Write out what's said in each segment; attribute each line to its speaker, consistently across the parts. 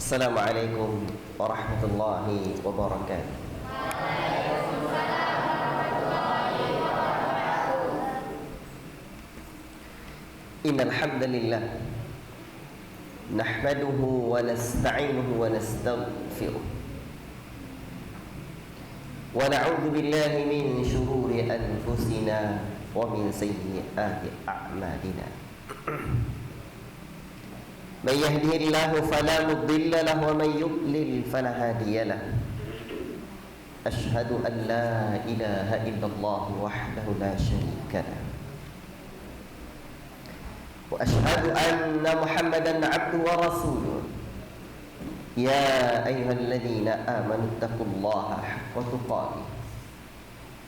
Speaker 1: Assalamualaikum warahmatullahi wabarakatuh. Innal hamdalillah nahmaduhu wa nasta'inuhu wa nastaghfiruh wa na'udzu billahi min shururi anfusina wa min sayyiati a'malina. من يهده الله فلا مضل له ومن يضلل فلا هادي له أشهد أن لا إله إلا الله وحده لا شريك له وأشهد أن محمدا عبده ورسوله يا أيها الذين آمنوا اتقوا الله حق تقاته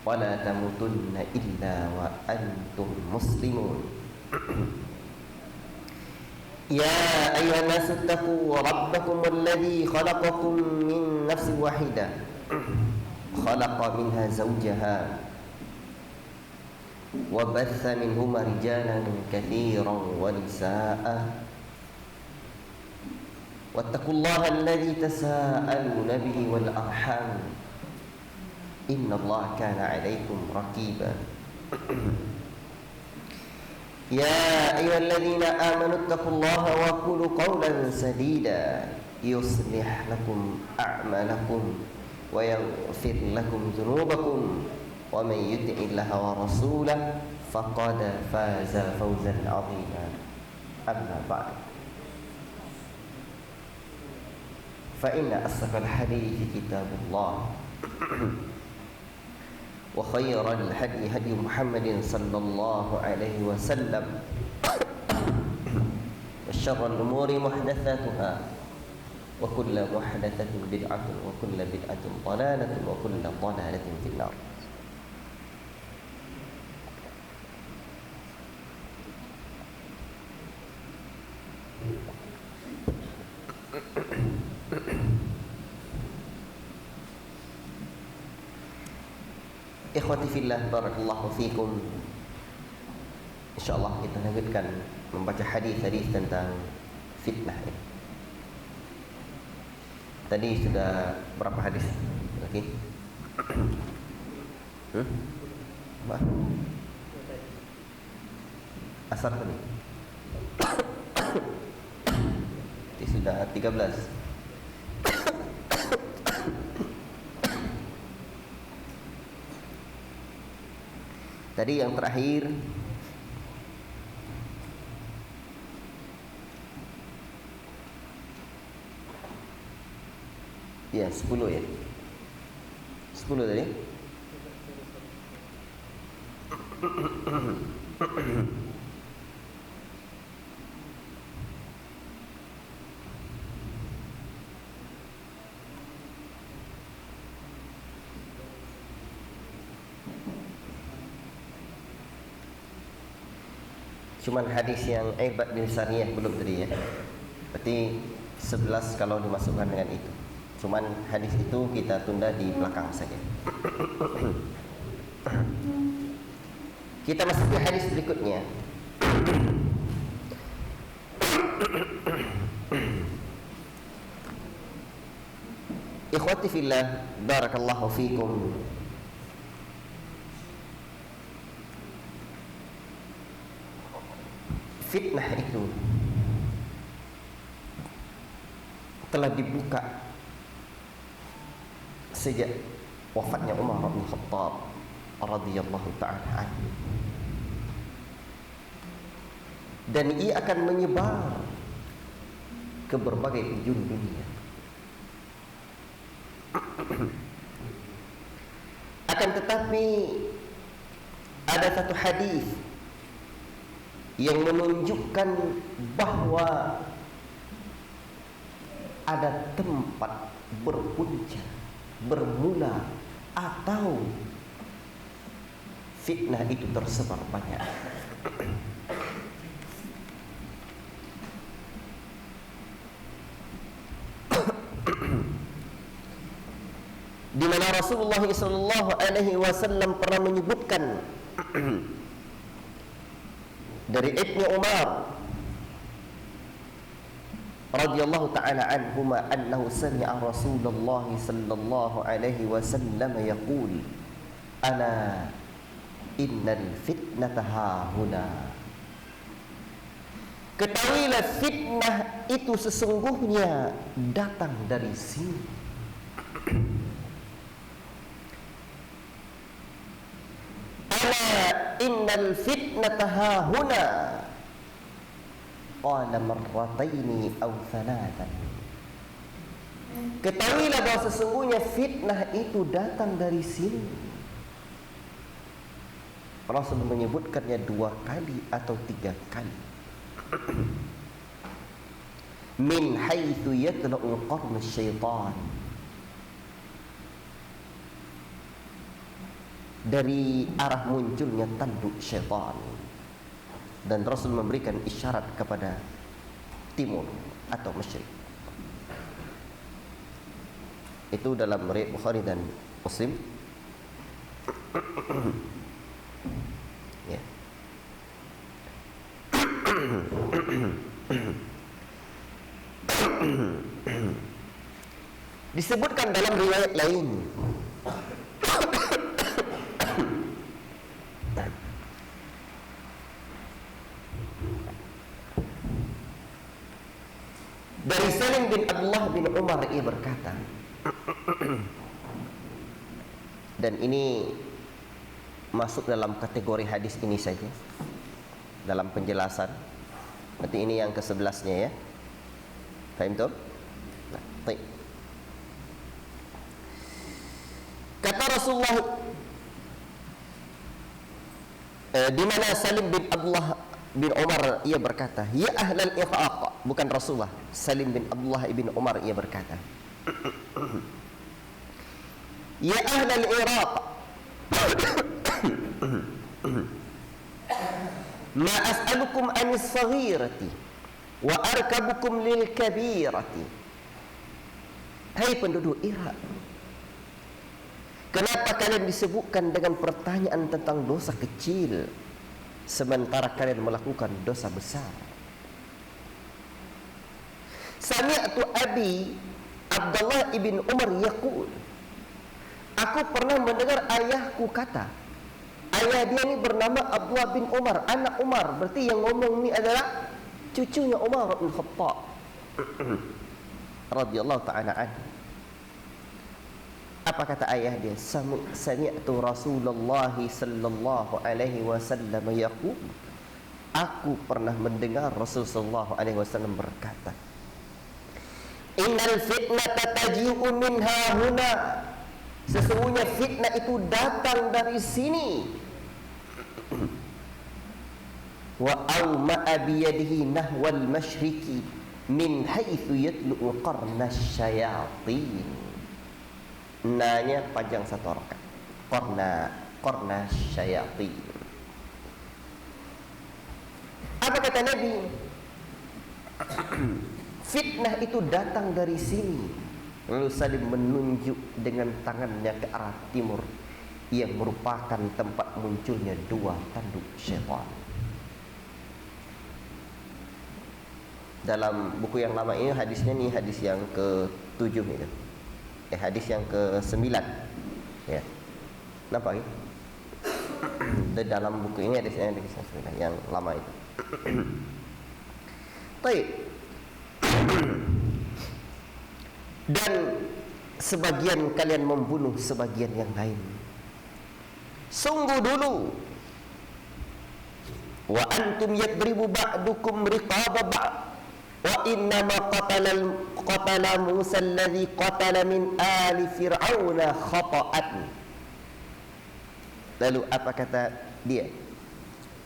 Speaker 1: ولا تموتن إلا وأنتم مسلمون يا أيها الناس اتقوا ربكم الذي خلقكم من نفس واحدة خلق منها زوجها وبث منهما رجالا كثيرا ونساء واتقوا الله الذي تساءلون به والأرحام إن الله كان عليكم رقيبا يا أيها الذين آمنوا اتقوا الله وقولوا قولا سديدا يصلح لكم أعمالكم ويغفر لكم ذنوبكم ومن يطع الله ورسوله فقد فاز فوزا عظيما أما بعد فإن أصدق الحديث كتاب الله وخير الهدي هدي محمد صلى الله عليه وسلم وشر الأمور محدثاتها وكل محدثة بدعة وكل بدعة ضلالة وكل ضلالة في النار. Ikhwati fillah, barakallahu fikum. InsyaAllah kita lanjutkan membaca hadis-hadis tentang fitnah ini. Tadi sudah berapa hadis? Oke. Apa? Asar tadi. Ini sudah 13. Tadi yang terakhir ya 10 ya. 10 tadi. Cuman hadis yang Ibad bin Sariyah belum tadi ya. Berarti 11 kalau dimasukkan dengan itu. Cuman hadis itu kita tunda di belakang saja. Kita masuk ke hadis berikutnya. Ikhwati fillah, barakallahu fikum. Fitnah itu telah dibuka sejak wafatnya Umar bin Khattab radhiyallahu ta'ala anhu, dan ia akan menyebar ke berbagai penjuru dunia. Akan tetapi ada satu hadis yang menunjukkan bahwa ada tempat berpunca, bermula, atau fitnah itu tersebar banyak. Di mana Rasulullah SAW pernah menyebutkan dari Ibnu Umar radhiyallahu ta'ala anhuma annahu sami'a Rasulullah sallallahu alaihi wasallam yaqul ala innal fitnata hahuna. Ketahuilah fitnah itu sesungguhnya datang dari sini. Ala innal fitnata hahuna. Qala marrataini aw thalathan. Ketahuilah bahwa sesungguhnya fitnah itu datang dari sini. Rasul menyebutkannya 2 kali atau 3 kali. Min haitsu yatla'u qarn syaitan. Dari arah munculnya tanduk syaitan. Dan Rasul memberikan isyarat kepada timur atau masyrik. Itu dalam riwayat Bukhari dan Muslim. Ya. Disebutkan dalam riwayat lain dari Salim bin Abdullah bin Umar, ia berkata, dan ini masuk dalam kategori hadis ini saja dalam penjelasan. Nanti ini yang ke-11-nya ya. Faham tu? Nah, baik. Kata Rasulullah, di mana Salim bin Abdullah bin Umar ia berkata, ya ahlal Iraq, bukan Rasulullah, Salim bin Abdullah bin Umar ia berkata, ya ahlal Iraq, ma as'alukum anis saghirati wa arkabukum lil kabirati. Hai penduduk Irak, kenapa kalian disebutkan dengan pertanyaan tentang dosa kecil sementara kalian melakukan dosa besar? Sami'tu Abi Abdullah ibn Umar yaqul, aku pernah mendengar ayahku kata. Ayah dia ni bernama Abdullah bin Umar, anak Umar. Berarti yang ngomong ni adalah cucunya Umar bin Khattab radhiyallahu ta'ala anhu. Apa kata ayah dia? Sami'tu Rasulullah sallallahu alaihi wasallam yaqul, aku pernah mendengar Rasulullah sallallahu alaihi wasallam berkata, innal fitnata taji'u minha huna. Sesungguhnya fitnah itu datang dari sini. Wa awma'a biyadihi nahwal masyriki min haitsu yatlu'u qarna syayatin. Nanya panjang 1 rakaat. Qarna syayatin. Apa kata Nabi? Fitnah itu datang dari sini. Lalu Salim menunjuk dengan tangannya ke arah timur, yang merupakan tempat munculnya 2 tanduk syaitan. Dalam buku yang lama ini hadisnya ni hadis yang ke-7 itu. Hadis yang ke-9. Ya. Nampak ya? Di dalam buku ini hadisnya hadis yang ke-9 yang lama itu. Baik. Dan sebagian kalian membunuh sebagian yang lain. Sungguh dulu, wa antum yadribu ba'dukum riqaba ba'd, wa innama qatala Musa alladhi qatala min ali fir'auna khata'an. Lalu apa kata dia?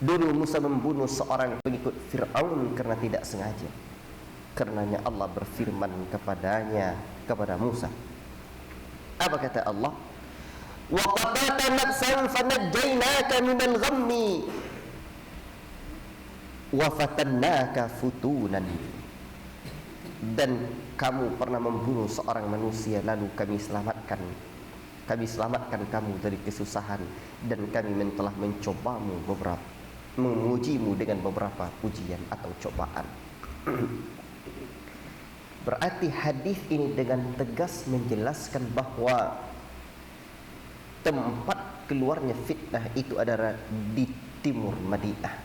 Speaker 1: Dulu Musa membunuh seorang pengikut Fir'aun karena tidak sengaja. Karenanya Allah berfirman kepada Musa. Apa kata Allah? Wa qatalta nafsan fanajjaynaka minal ghammi wa fatannaka futunan. Dan kamu pernah membunuh seorang manusia, lalu kami selamatkan kamu dari kesusahan, dan kami telah mengujimu dengan beberapa ujian atau cobaan. Berarti hadis ini dengan tegas menjelaskan bahawa tempat keluarnya fitnah itu adalah di timur Madinah.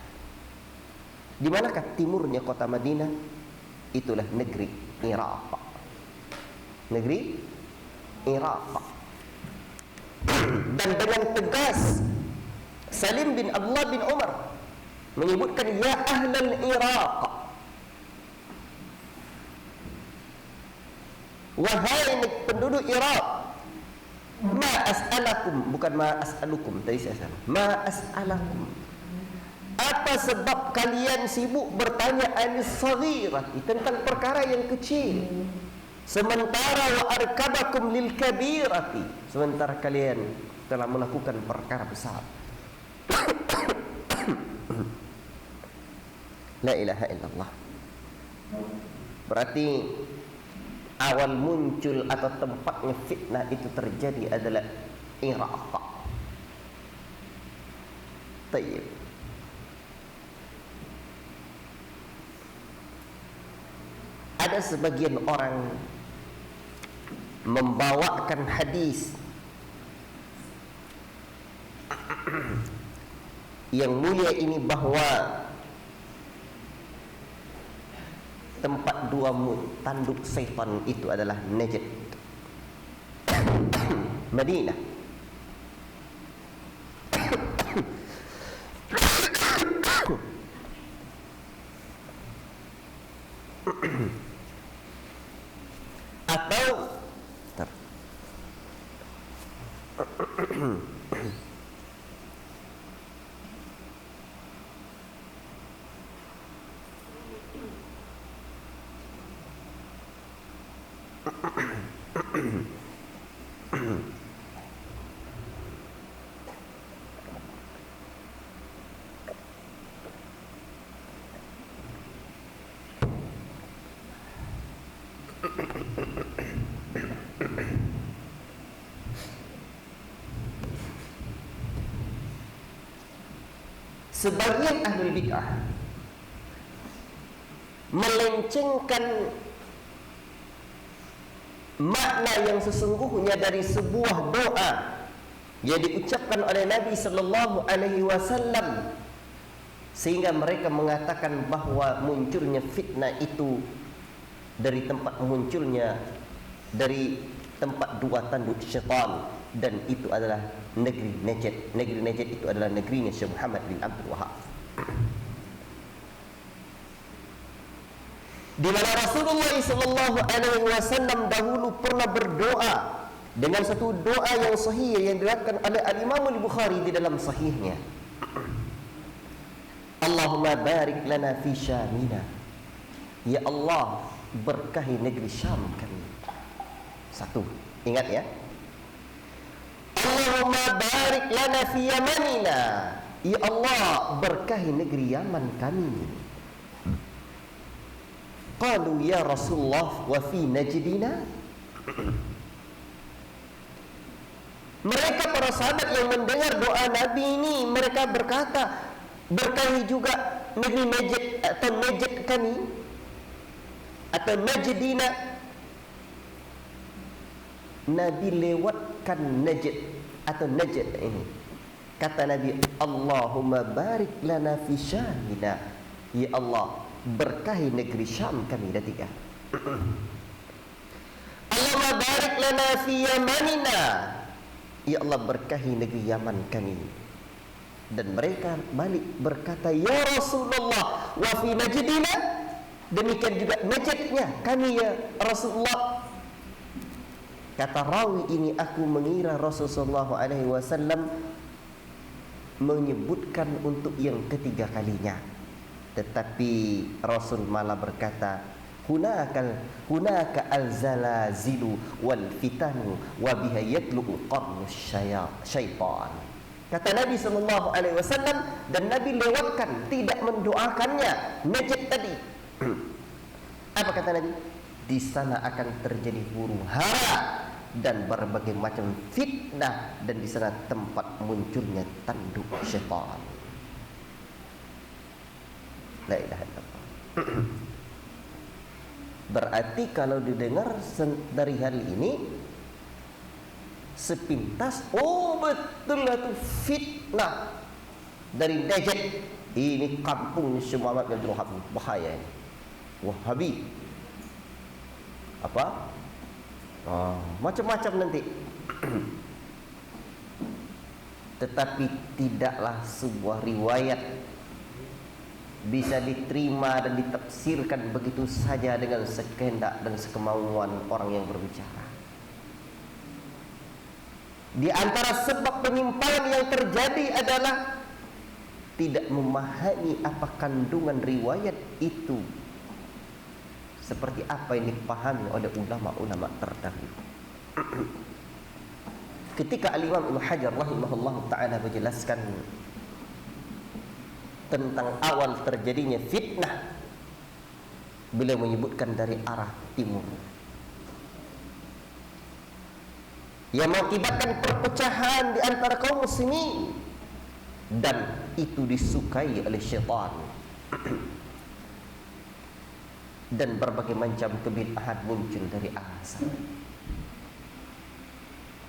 Speaker 1: Di manakah timurnya kota Madinah? Itulah negeri Iraq. Negeri Iraq. Dan dengan tegas Salim bin Abdullah bin Umar menyebutkan, ya ahlal Iraq, wahai penduduk Iraq, ma as'alakum, bukan ma as'alukum, tadi saya salah, ma as'alakum, apa sebab kalian sibuk bertanya anis-saghirati, tentang perkara yang kecil, sementara wa arkabakum lil kabirati, sementara kalian telah melakukan perkara besar. La ilaha illallah. Berarti awal muncul atau tempatnya fitnah itu terjadi adalah Iraq. Tayyib. Ada sebagian orang membawakan hadis yang mulia ini bahawa tempat dua tanduk syaitan itu adalah Najd, Madinah. Atau sebagian ahli bid'ah melencengkan makna yang sesungguhnya dari sebuah doa yang diucapkan oleh Nabi sallallahu alaihi wasallam, sehingga mereka mengatakan bahawa munculnya fitnah itu dari tempat tempat dua tanduk syaitan, dan itu adalah negeri Najd. Negeri Najd itu adalah negerinya Syekh Muhammad bin Abdul Wahab, di mana Rasulullah sallallahu alaihi wasallam dahulu pernah berdoa dengan satu doa yang sahih yang diriwayatkan oleh Al-Imam Al-Bukhari di dalam sahihnya. Allahumma barik lana fi Syamina, ya Allah berkahi negeri Syam kami. Satu, ingat ya. Allahumma barik lana fi Yamanina, ya Allah berkahi negeri Yaman kami. Qalu ya Rasulullah wa fi Najdina. Mereka para sahabat yang mendengar doa Nabi ini, mereka berkata, berkahi juga negeri Najd atau Najd kami, atau Najdina. Nabi lewatkan Najd atau Najd ini. Kata Nabi, Allahumma barik lana fi Syamina, ya Allah berkahi negeri Syam kami. Dah tiga. Allahumma barik lana fi Yamanina, ya Allah berkahi negeri Yaman kami. Dan mereka balik berkata, ya Rasulullah wa fi Najdina, demikian juga Najdnya kami ya Rasulullah. Kata rawi ini, aku mengira Rasulullah SAW menyebutkan untuk yang ketiga kalinya, tetapi Rasul malah berkata, hunaka al-zalazilu wal fitanu wa biha yatlu'u qarnu syaitan. Kata Nabi SAW, dan Nabi lewatkan, tidak mendoakannya Najd tadi. Apa kata Nabi? Di sana akan terjadi huru hara dan berbagai macam fitnah, dan di sana tempat munculnya tanduk syaitan. La ilaha illallah. Berarti kalau didengar dari hal ini sepintas, oh betul itu fitnah dari Najd. Ini kampung Muhammad bin Abdul Wahab, bahaya ini. Wahabi. Apa? Macam-macam nanti. Tetapi tidaklah sebuah riwayat bisa diterima dan ditafsirkan begitu saja dengan sekehendak dan sekemauan orang yang berbicara. Di antara sebab penyimpangan yang terjadi adalah tidak memahami apa kandungan riwayat itu, seperti apa yang dipahami oleh ulama-ulama terdahulu. Ketika Al-Imam Ibnu Hajar rahimahullah ta'ala menjelaskan tentang awal terjadinya fitnah, beliau menyebutkan dari arah timur yang mengakibatkan perpecahan di antara kaum muslimin, dan itu disukai oleh syaitan. Dan berbagai macam kebid'ahan muncul dari arah sana.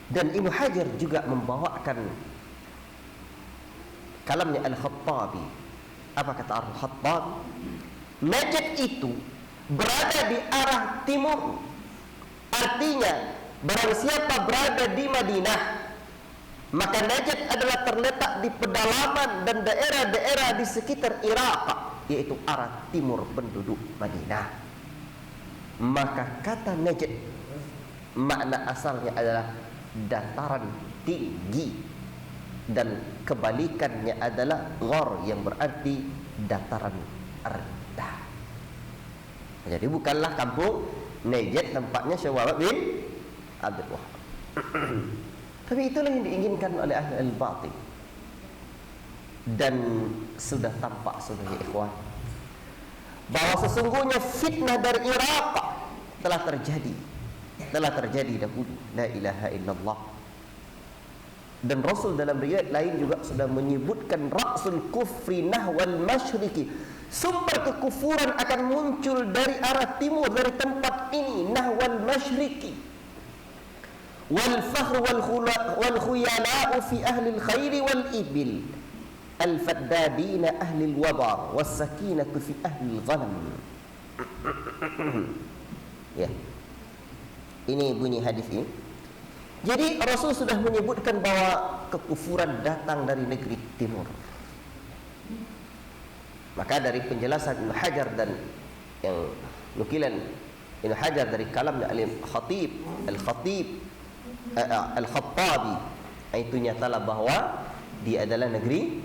Speaker 1: Dan Ibnu Hajar juga membawakan kalamnya Al-Khattabi. Apa kata Al-Khattabi? Najd itu berada di arah timur. Artinya barang siapa berada di Madinah, maka Najd adalah terletak di pedalaman dan daerah-daerah di sekitar Irak, yaitu arah timur penduduk Madinah. Maka kata Najd makna asalnya adalah dataran tinggi, dan kebalikannya adalah ghor yang berarti dataran rendah. Jadi bukanlah kampung Najd tempatnya Syekh Muhammad bin Abdul Wahab. Tapi itulah yang diinginkan oleh ahli al-batil. Dan sudah tampak sudah ya ikhwan, bahwa sesungguhnya fitnah dari Irak telah terjadi dahulu. La ilaha illallah. Dan Rasul dalam riwayat lain juga sudah menyebutkan ra'sul kufri nahwal masyriqi, sumber kekufuran akan muncul dari arah timur, dari tempat ini, nahwal masyriqi. Wal fakhr wal khuyala'u fi ahli al khair wal ibil, al faddadina ahli al wabar was sakinatu fi ahli al ghanam. Ya. Ini bunyi hadis ini. Jadi Rasul sudah menyebutkan bahwa kekufuran datang dari negeri timur. Maka dari penjelasan Ibnu Hajar dan yang nukilan Ibnu Hajar dari kalamnya Al-Khattabi, itu nyatalah bahwa dia adalah negeri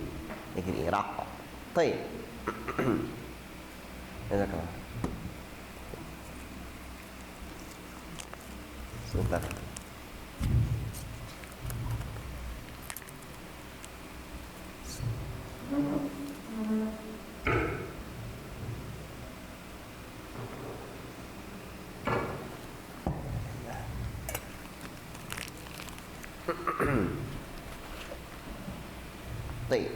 Speaker 1: Irak. Baik. Sebentar. Baik.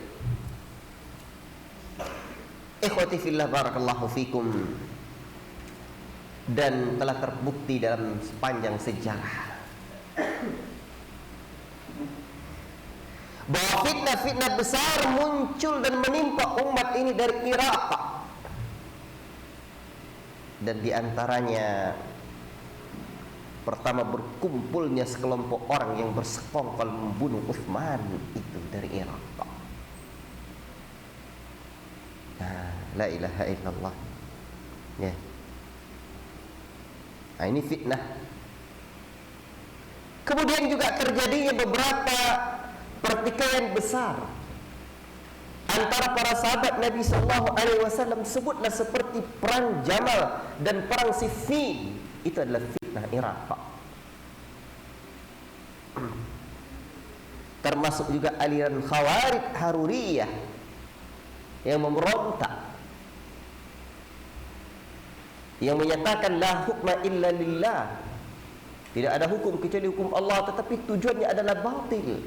Speaker 1: Ikhwati fillah, barakallahu fikum. Dan telah terbukti dalam sepanjang sejarah bahwa fitnah-fitnah besar muncul dan menimpa umat ini dari Irak. Dan diantaranya pertama berkumpulnya sekelompok orang yang bersekongkol membunuh Utsman itu dari Irak. Nah, la ilaha illallah. Ya. Nah, ini fitnah. Kemudian juga terjadinya beberapa pertikaian besar antara para sahabat Nabi sallallahu alaihi wasallam, sebutlah seperti perang Jamal dan perang Siffin. Itu adalah fitnah Irak. Termasuk juga aliran Khawarij Haruriyah yang memberontak, yang menyatakan la hukma illa lillah, tidak ada hukum kecuali hukum Allah, tetapi tujuannya adalah batil.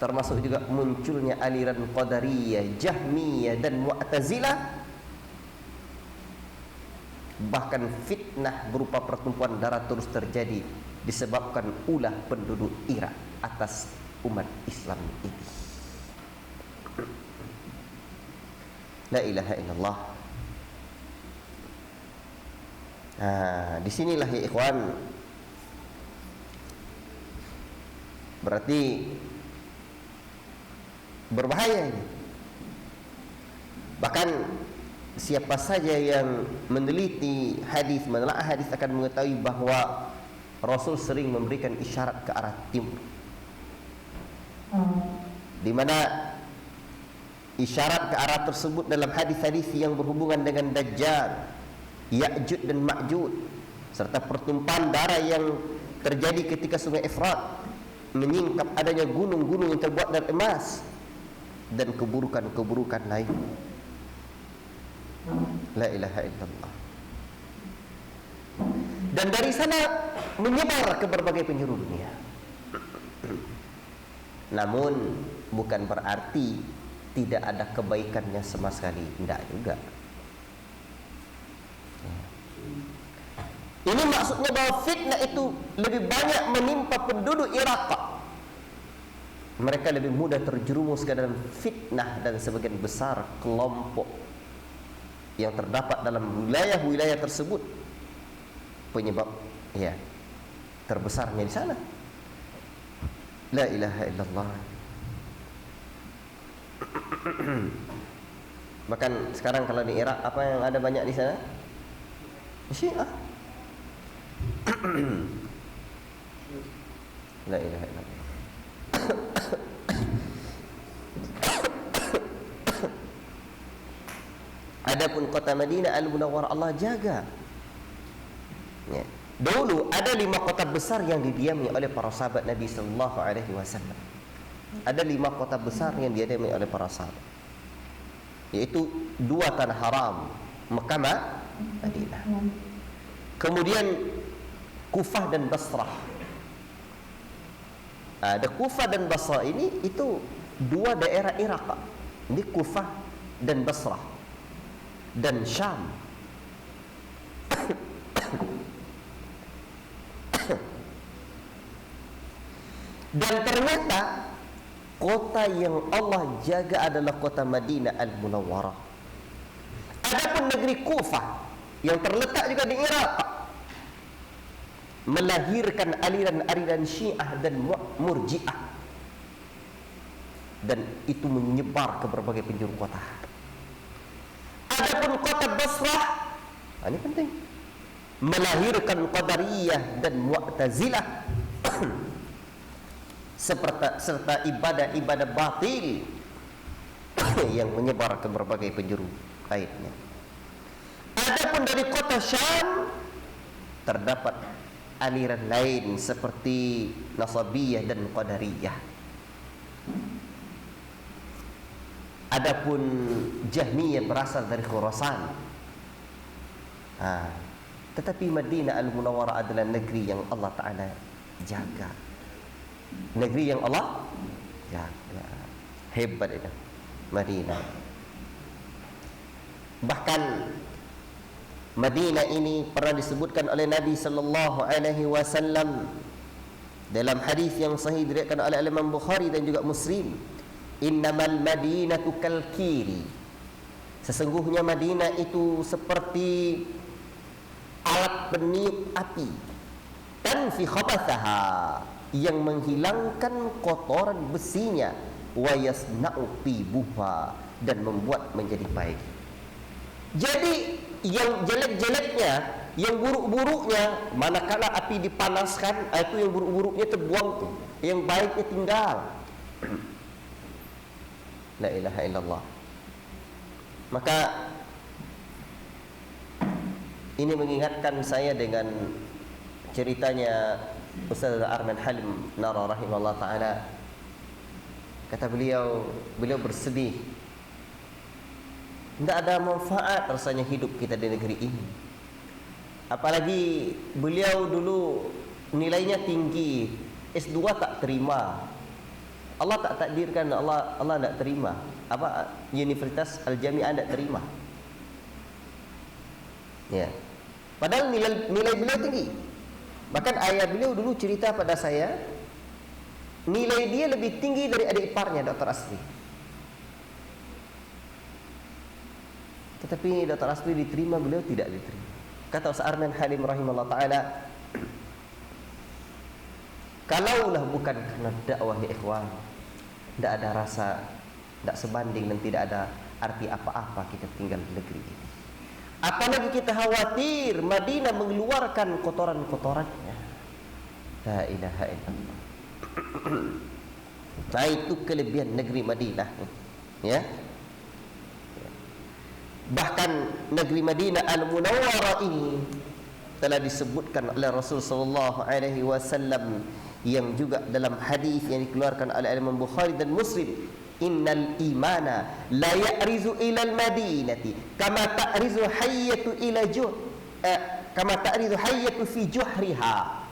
Speaker 1: Termasuk juga munculnya aliran Qadariyah, Jahmiyah dan Mu'tazilah Bahkan fitnah berupa pertumpahan darah terus terjadi disebabkan ulah penduduk Irak atas umat Islam ini. La ilaha illallah. Di sinilah ya ikhwan, berarti berbahaya ini. Bahkan siapa saja yang meneliti hadis, menelaah hadis akan mengetahui bahawa Rasul sering memberikan isyarat ke arah timur, di mana isyarat ke arah tersebut dalam hadis-hadis yang berhubungan dengan Dajjal, Ya'jud dan Ma'jud, serta pertumpahan darah yang terjadi ketika sungai Efrat menyingkap adanya gunung-gunung yang terbuat dari emas, dan keburukan-keburukan lain. La ilaha illallah. Dan dari sana menyebar ke berbagai penjuru dunia. Namun bukan berarti tidak ada kebaikannya sama sekali, tidak juga. Ini maksudnya bahwa fitnah itu lebih banyak menimpa penduduk Irak. Mereka lebih mudah terjerumus ke dalam fitnah, dan sebagian besar kelompok yang terdapat dalam wilayah-wilayah tersebut penyebab terbesarnya di sana. La ilaha illallah. Bahkan sekarang kalau di Irak, apa yang ada banyak di sana? Syiah. La ilaha illallah. Adapun kota Madinah Al-Munawwarah Allah jaga. Ya. Dulu ada 5 kota besar yang didiami oleh para sahabat Nabi sallallahu alaihi wasallam. Ada 5 kota besar yang didiami oleh para sahabat, yaitu 2 tanah haram, Mekah, Madinah. Kemudian Kufah dan Basrah. Ada Kufah dan Basrah ini, itu 2 daerah Irak. Ini Kufah dan Basrah dan Syam. Dan ternyata kota yang Allah jaga adalah kota Madinah Al-Munawwarah. Adapun negeri Kufah yang terletak juga di Irak melahirkan aliran-aliran Syiah dan Murji'ah, dan itu menyebar ke berbagai penjuru kota. Adapun kota Basrah, ini penting, melahirkan Qadariyah dan Mu'tazilah serta ibadah-ibadah batil yang menyebar ke berbagai penjuru lainnya. Adapun dari kota Syam terdapat aliran lain seperti Nasabiyah dan Qadariyah. Adapun Jahmiyah berasal dari Khurasan. Tetapi Madinah Al-Munawwarah adalah negeri yang Allah Ta'ala jaga. Negeri yang Allah jaga. Hebat itu Madinah. Bahkan Madinah ini pernah disebutkan oleh Nabi sallallahu alaihi wasallam dalam hadis yang sahih diriwayatkan oleh Imam Bukhari dan juga Muslim. Innamal madinatu kalkiri. Sesungguhnya Madinah itu seperti alat peniup api, tanfi khabathaha, yang menghilangkan kotoran besinya, wa yasna'u tibuha, dan membuat menjadi baik. Jadi yang jelek-jeleknya, yang buruk-buruknya, manakala api dipanaskan, itu yang buruk-buruknya terbuang tuh, yang baiknya tinggal. La ilaha illallah. Maka ini mengingatkan saya dengan ceritanya Ustaz Arman Halim Nara rahimahullah ta'ala. Kata beliau bersedih, tidak ada manfaat rasanya hidup kita di negeri ini. Apalagi beliau dulu nilainya tinggi, S2 tak terima. Allah tak takdirkan, Allah tak terima. Universitas Al-Jami'ah tak terima. Ya. Padahal nilai beliau tinggi. Bahkan ayah beliau dulu cerita pada saya, nilai dia lebih tinggi dari adik iparnya, Dr. Asri. Tetapi Dr. Asri diterima, beliau tidak diterima. Kata Ustaz Arman Halim rahimahullah ta'ala, kalaulah bukan karena dakwah ya ikhwan, tidak ada rasa, tidak sebanding dan tidak ada arti apa-apa kita tinggal di negeri ini. Apalagi kita khawatir Madinah mengeluarkan kotoran-kotorannya. La ilaha illallah. Nah, itu kelebihan negeri Madinah, ya. Bahkan negeri Madinah Al-Munawwarah ini telah disebutkan oleh Rasul sallallahu alaihi wasallam, yang juga dalam hadis yang dikeluarkan oleh Imam Bukhari dan Muslim, innal imana la ya'rizu ila al-madinati kama ta'rizu hayyatu ila kama ta'rizu hayyatu fi juhriha.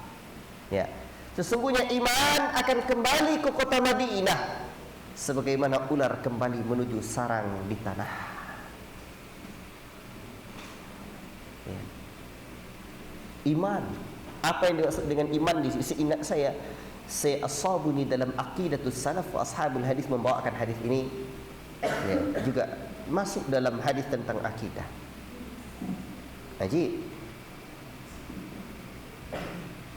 Speaker 1: Ya, sesungguhnya iman akan kembali ke kota Madinah sebagaimana ular kembali menuju sarang di tanah. Ya. Iman, apa yang dimaksud dengan iman di sini? Seingat saya ashabuni dalam aqidatus salaf wa ashabul hadis membawakan hadis ini, ya, juga masuk dalam hadis tentang akidah. Haji,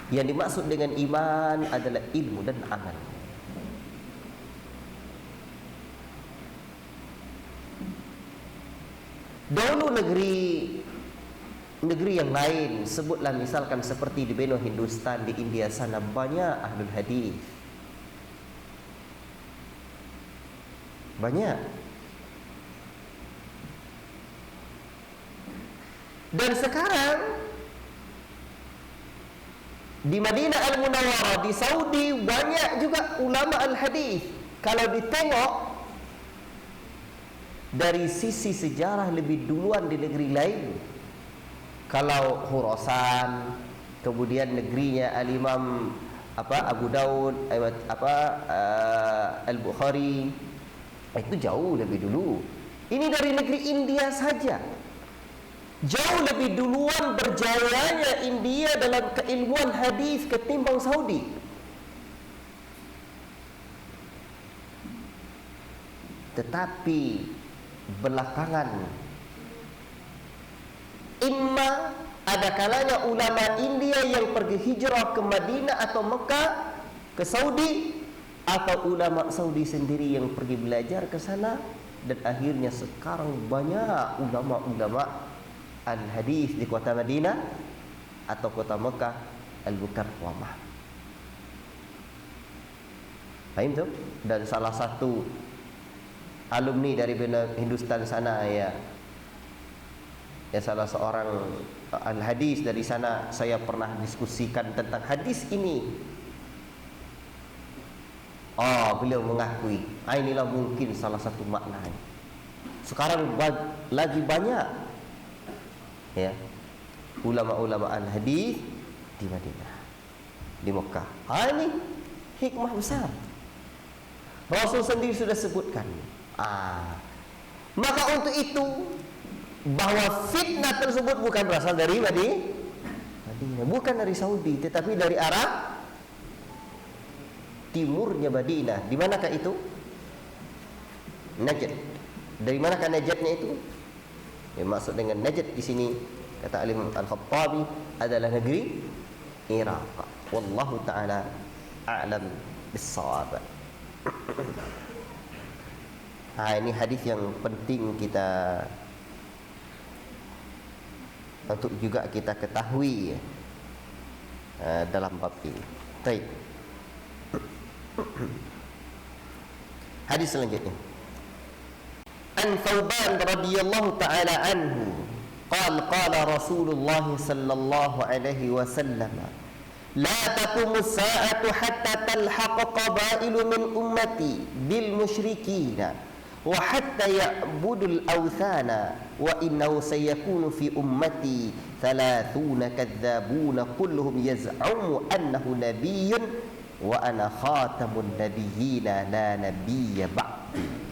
Speaker 1: yang dimaksud dengan iman adalah ilmu dan amal. Dahulu negeri yang lain, sebutlah misalkan seperti di benua Hindustan, di India sana, banyak ahlul hadis, banyak. Dan sekarang di Madinah Al-Munawwarah, di Saudi, banyak juga ulama al-hadis. Kalau ditengok dari sisi sejarah lebih duluan di negeri lain. Kalau Khurasan, kemudian negerinya Al-Imam Abu Daud, Al-Bukhari, itu jauh lebih dulu. Ini dari negeri India saja, jauh lebih duluan berjayanya India dalam keilmuan hadis ketimbang Saudi. Tetapi belakangan, imma ada kalanya ulama India yang pergi hijrah ke Madinah atau Mekah, ke Saudi, atau ulama Saudi sendiri yang pergi belajar ke sana, dan akhirnya sekarang banyak ulama-ulama al-hadis di kota Madinah atau kota Mekah al-Mukarramah. Faham tu? Dan salah satu alumni dari Hindustan sana, ya salah seorang al-hadis dari sana, saya pernah diskusikan tentang hadis ini. Beliau mengakui, inilah mungkin salah satu maknanya. Sekarang lagi banyak, ya, ulama-ulama al-hadis di Madinah, di Mekah. Ini hikmah besar. Rasul sendiri sudah sebutkan. Maka untuk itu, bahwa fitnah tersebut bukan berasal dari Madinah, bukan dari Saudi, tetapi dari arah timurnya Madinah. Di manakah itu? Najd. Dari manakah Najdnya itu? Yang maksud dengan Najd di sini, kata Imam Al-Khattabi, adalah negeri Iraq. Wallahu taala a'lam bis-shawab. Ini hadis yang penting kita untuk juga kita ketahui dalam bab ini. Baik. Hadis selanjutnya. An Thawban radhiyallahu taala anhu qala Rasulullah sallallahu alaihi wasallam, la taqumu as-sa'atu hatta talhaqa qaba'ilu min ummati bil musyrikina wa hatta ya'budul awthana wa innahu sayakunu fi ummati 30 kadzabuna kulluhum yaz'umu annahu nabiyyun wa ana khatamun nabiyyina la nabiyya ba'di.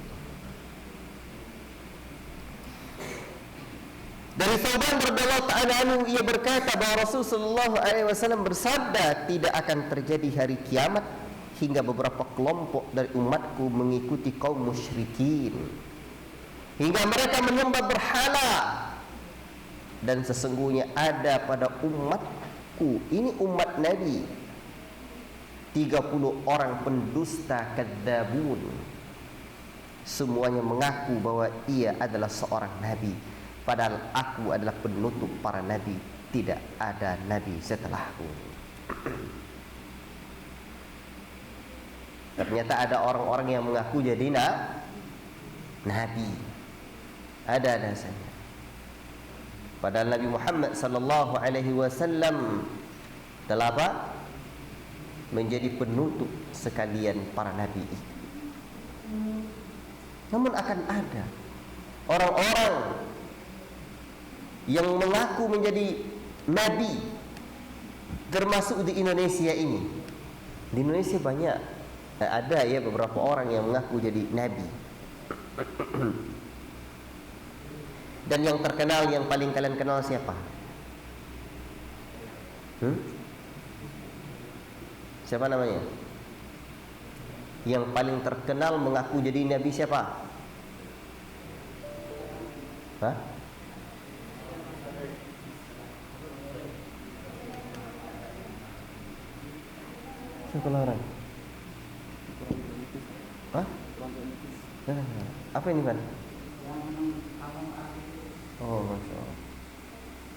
Speaker 1: Dari Thawban radhiyallahu ta'ala lalu ia berkata bahwa Rasulullah SAW bersabda, tidak akan terjadi hari kiamat hingga beberapa kelompok dari umatku mengikuti kaum musyrikin, hingga mereka menyembah berhala. Dan sesungguhnya ada pada umatku, ini umat Nabi, 30 orang pendusta kadzabun. Semuanya mengaku bahwa ia adalah seorang nabi, padahal aku adalah penutup para nabi, tidak ada nabi setelahku. Ternyata ada orang-orang yang mengaku jadi nabi. Ada saja. Padahal Nabi Muhammad sallallahu alaihi wasallam telah apa? Menjadi penutup sekalian para nabi itu. Namun akan ada orang-orang yang mengaku menjadi nabi, termasuk di Indonesia ini. Di Indonesia banyak ada ya beberapa orang yang mengaku jadi nabi. Dan yang terkenal, yang paling kalian kenal siapa? Siapa namanya? Yang paling terkenal mengaku jadi nabi siapa? Hah? Siapa orang? Hah? Apa ini, Pan? Oh, Masya Allah.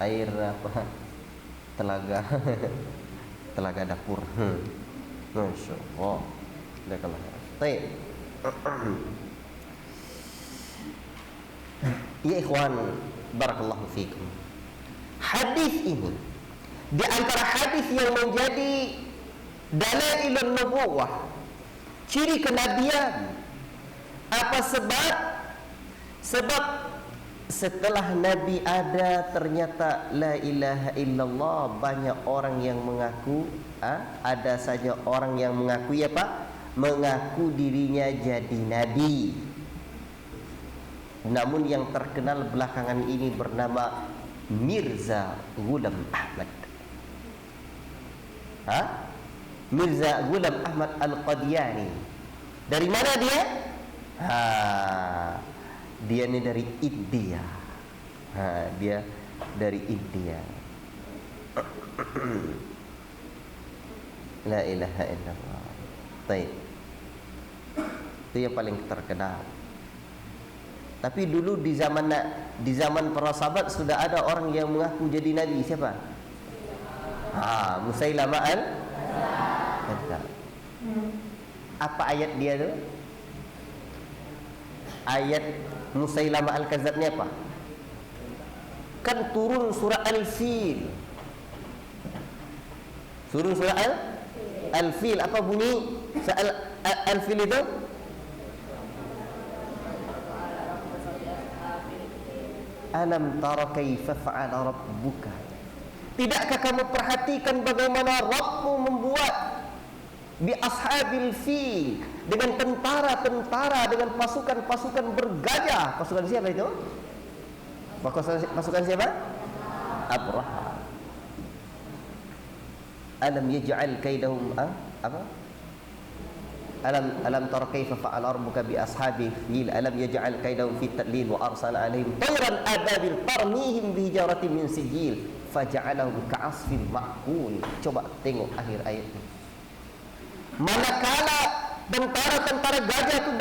Speaker 1: Air apa? Telaga. Telaga dapur. Masya Allah. Baik. Ya ikhwan, barakallahu fikum. Hadis ini di antara hadis yang menjadi dalailun nubuwah, ciri kenabian. Apa sebab? Sebab setelah Nabi ada, ternyata la ilaha illallah, banyak orang yang mengaku, ada saja orang yang mengaku ya Pak, mengaku dirinya jadi nabi. Namun yang terkenal belakangan ini bernama Mirza Ghulam Ahmad. Mirza Ghulam Ahmad Al-Qadiani. Dari mana dia? Dia ini dari India. Dia dari India. La ilaha illallah. Baik. Itu yang paling terkenal. Tapi dulu di zaman para sahabat sudah ada orang yang mengaku jadi nabi. Siapa? Musailamah al-Kadzdzab. Apa ayat dia tu? Ayat Musailamah al-Kadzdzab ni apa? Kan turun surah Al-Fil. Turun surah Al-Fil. Apa bunyi Al-Fil itu? Alam tara kaifa fa'ala rabbuka. Tidakkah kamu perhatikan bagaimana Rabbmu membuat bi ashabil fil, dengan tentara-tentara, dengan pasukan-pasukan bergajah. Pasukan siapa itu? Pasukan siapa? Abraha. Alam yaj'al kaidahum apa? Alam tara kaifa fa'ala rabbuka bi ashabil fil alam yaj'al kaidahum fi tadlil wa arsala alaihim tayran ababil tarmihim bi hijaratin min sijil faja'alahum ka'asfin ma'kul. Coba tengok akhir ayat ini. Manakala tentara-tentara gajah itu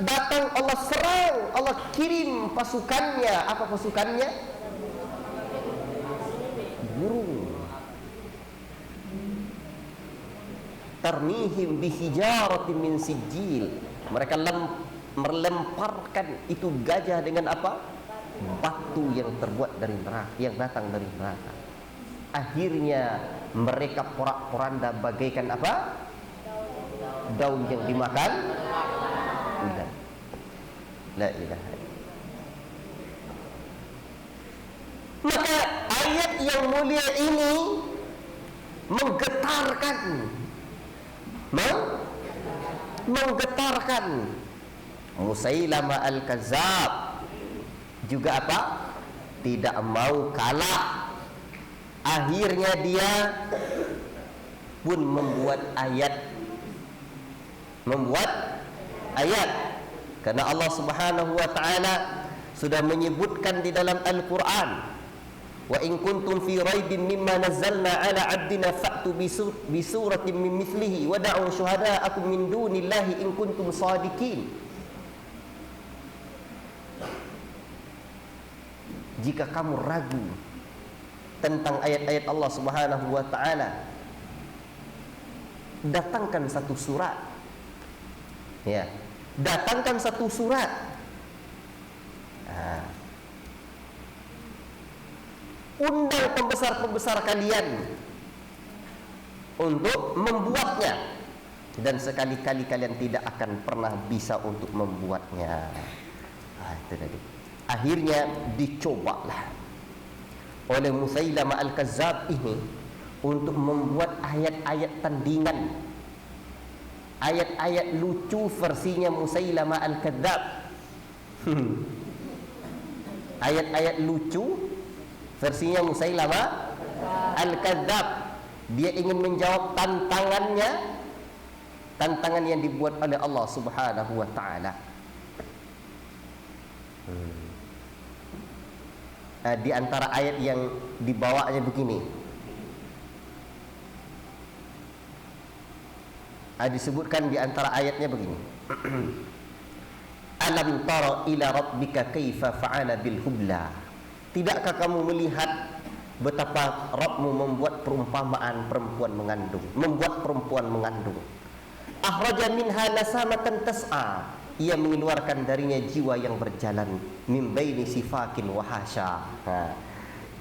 Speaker 1: datang, Allah serang, Allah kirim pasukannya. Apa pasukannya? Burung. Tarmihim bihijaratin min sijil. Mereka melemparkan itu gajah dengan apa? Batu yang terbuat dari neraka, yang datang dari neraka. Akhirnya mereka porak-poranda bagaikan apa? Daun yang dimakan ular. La ilaha illallah. Maka ayat yang mulia ini menggetarkan Musailamah al-Kadzdzab juga apa? Tidak mau kalah Akhirnya dia pun membuat ayat. Karena Allah Subhanahu wa taala sudah menyebutkan di dalam Al-Quran, wa in kuntum fi raibin mimma nazzalna ala 'abdina fa'tu bi suratin min mithlihi wa da'u syuhada'akum min dunillahi in kuntum shadiqin. Jika kamu ragu tentang ayat-ayat Allah Subhanahu wa taala, datangkan satu surat. Ya, datangkan satu surat. Undang pembesar-pembesar kalian untuk membuatnya, dan sekali-kali kalian tidak akan pernah bisa untuk membuatnya. Itu tadi. Akhirnya dicobalah oleh Musailamah Al-Kazzab ini untuk membuat ayat-ayat tandingan, ayat-ayat lucu versinya Musailamah Al-Kadzab. Ayat-ayat lucu versinya Musailamah Al-Kadzab. Dia ingin menjawab tantangan yang dibuat oleh Allah Subhanahu wa taala. Di antara ayat yang dibawanya begini, disebutkan di antara ayatnya begini. Alam tara ila rabbika kaifa fa'ala bil hubla. Tidakkah kamu melihat betapa Rabbmu membuat perumpamaan perempuan mengandung. Akhraja minha nasamatan tas'a. Ia mengeluarkan darinya jiwa yang berjalan, min baini sifakin wa hasya.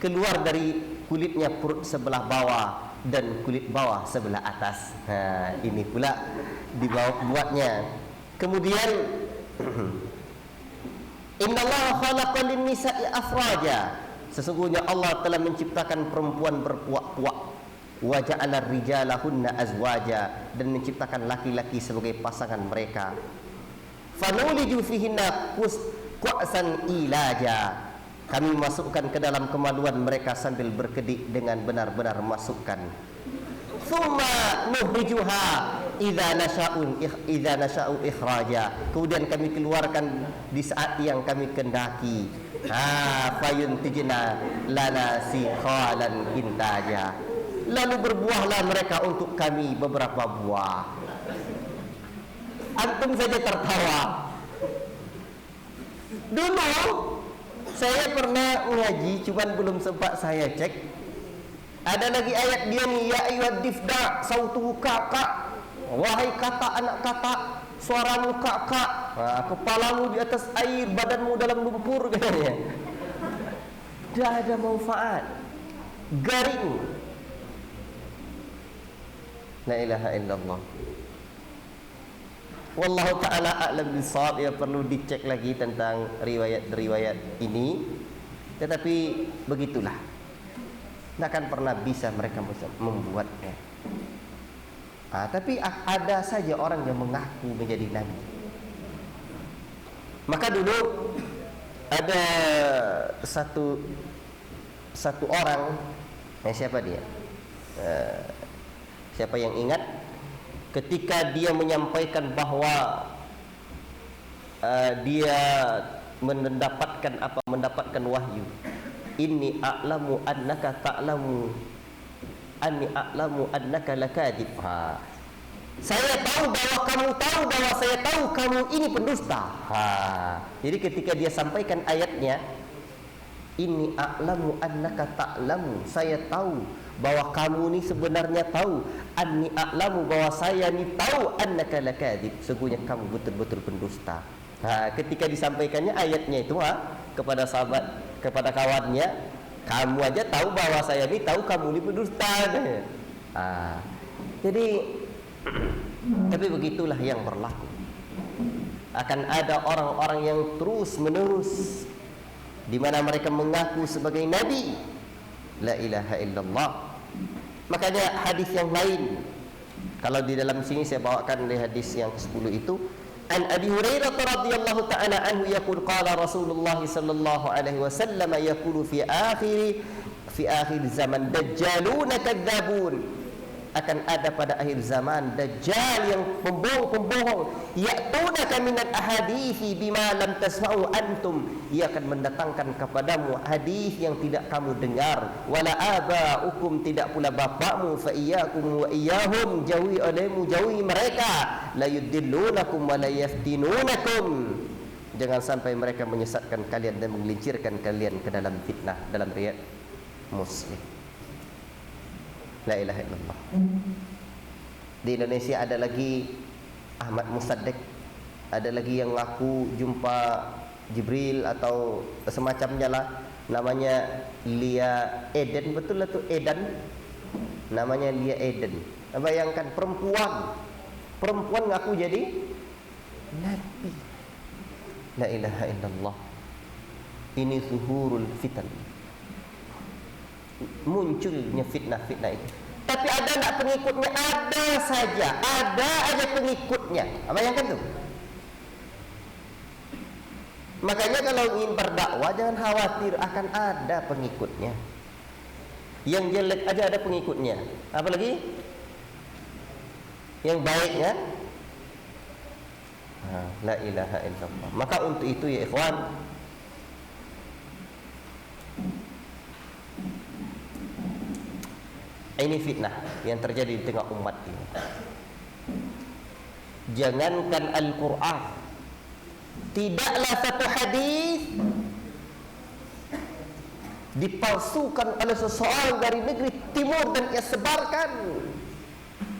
Speaker 1: Keluar dari kulitnya perut sebelah bawah dan kulit bawah sebelah atas. Ini pula dibuatnya. Kemudian innallaha khalaqa lin-nisa'i afraja. Sesungguhnya Allah telah menciptakan perempuan berpuak-puak. Wa ja'ala rijalahunna azwaja, dan menciptakan laki-laki sebagai pasangan mereka. Fanuliju fihinna qa'san ilaja. Kami masukkan ke dalam kemaluan mereka sambil berkedip dengan benar-benar masukkan. Thumma nuhrijuha idza nasha'u ikhraja. Kemudian kami keluarkan di saat yang kami kendaki. Fayuntijna lana sikhalan intaja. Lalu berbuahlah mereka untuk kami beberapa buah. Antum saja tertawa. Dulu saya pernah mengaji, cuman belum sempat saya cek. Ada lagi ayat dia nih, ya ayyuhad difda sautuhu kakak. Wahai kata anak kata, suaramu kakak. Kepalamu di atas air, badanmu dalam lumpur, katanya. Tidak ada manfaat. Garing. La ilaha illallah. Wallahu ta'ala a'lam bishawab. Ya, perlu dicek lagi tentang riwayat-riwayat ini. Tetapi begitulah, tidak akan pernah bisa mereka membuatnya. Tapi ada saja orang yang mengaku menjadi nabi. Maka dulu ada satu orang, siapa dia? Siapa yang ingat? Ketika dia menyampaikan bahwa dia mendapatkan wahyu, inni a'lamu annaka ta'lamu anni a'lamu annaka lakadib. Saya tahu bahwa kamu tahu bahwa saya tahu kamu ini pendusta. Jadi ketika dia sampaikan ayatnya, inni a'lamu annaka ta'lamu, saya tahu bahwa kamu ni sebenarnya tahu, anni a'lamu, bahwa saya ni tahu, annaka lakadib, sesungguhnya kamu betul-betul pendusta. Ketika disampaikannya ayatnya itu kepada sahabat, kepada kawannya, kamu aja tahu bahwa saya ni tahu kamu ni pendusta. Jadi tapi begitulah yang berlaku. Akan ada orang-orang yang terus menerus di mana mereka mengaku sebagai nabi. La ilaha illallah. Makanya hadis yang lain, kalau di dalam sini saya bawakan dari hadis yang ke-10 itu, an Abi Hurairah radhiyallahu ta'ala anhu yaqul qala Rasulullah sallallahu alaihi wasallam yaqulu fi akhir fi akhir zaman dajjaluna kadzabun. Akan ada pada akhir zaman dajjal yang pembohong-pembohong, ya'tunaka minal ahadithi bima lam tasma'u antum, ia akan mendatangkan kepadamu hadis yang tidak kamu dengar. Wala aba'ukum, tidak pula bapakmu, fa iyyakum wa iyyahum, jauhi olehmu, jauhi mereka, la yudillunakum wa la yaftinunakum, jangan sampai mereka menyesatkan kalian dan menggelincirkan kalian ke dalam fitnah. Dalam riwayat Muslim. La ilaha illallah. Di Indonesia ada lagi Ahmad Musaddiq, ada lagi yang ngaku jumpa Jibril atau semacamnya lah, namanya Lia Eden, betul lah tu Eden, namanya Lia Eden. Bayangkan perempuan ngaku jadi nabi. La ilaha illallah. Ini zuhurul fitan, munculnya fitnah-fitnah itu. Tapi ada tak pengikutnya? Ada saja, ada aja pengikutnya. Bayangkan tu. Makanya kalau ingin berdakwah jangan khawatir akan ada pengikutnya. Yang jelek aja ada pengikutnya. Apalagi yang baiknya. La ilaha illallah. Maka untuk itu ya ikhwan, ini fitnah yang terjadi di tengah umat ini. Jangankan Al-Quran, tidaklah satu hadis dipalsukan oleh seseorang dari negeri timur dan ia sebarkan,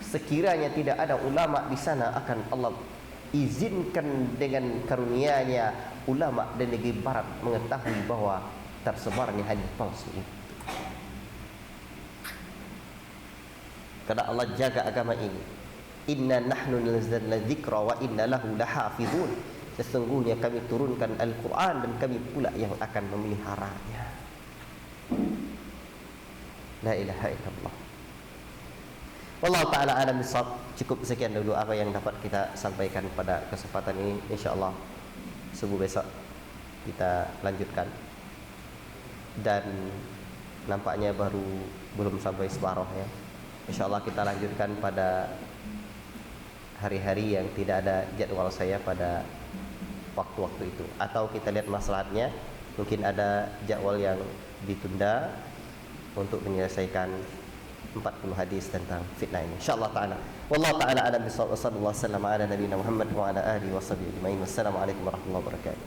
Speaker 1: sekiranya tidak ada ulama di sana, akan Allah izinkan dengan karunia-Nya ulama dari negeri barat mengetahui bahwa tersebarnya hadis palsu itu. Karena Allah jaga agama ini. Inna nahnu nazzalna dzikra wa inna lahu lahafizun. Sesungguhnya kami turunkan Al-Quran dan kami pula yang akan memeliharanya. La ilaha illallah. Wallahu ta'ala alam bisawab. Cukup sekian dulu apa yang dapat kita sampaikan pada kesempatan ini. InsyaAllah subuh besok kita lanjutkan. Dan nampaknya belum sampai separuh ya. InsyaAllah kita lanjutkan pada hari-hari yang tidak ada jadwal saya pada waktu-waktu itu. Atau kita lihat masalahnya, mungkin ada jadwal yang ditunda untuk menyelesaikan 40 hadis tentang fitnah ini. InsyaAllah ta'ala. Wallahu ta'ala alam bisawab. Sallallahu alaihi wasallam ala nabiyina Muhammad wa ala alihi wa sahbihi ajma'in. Wassalamualaikum warahmatullahi wabarakatuh.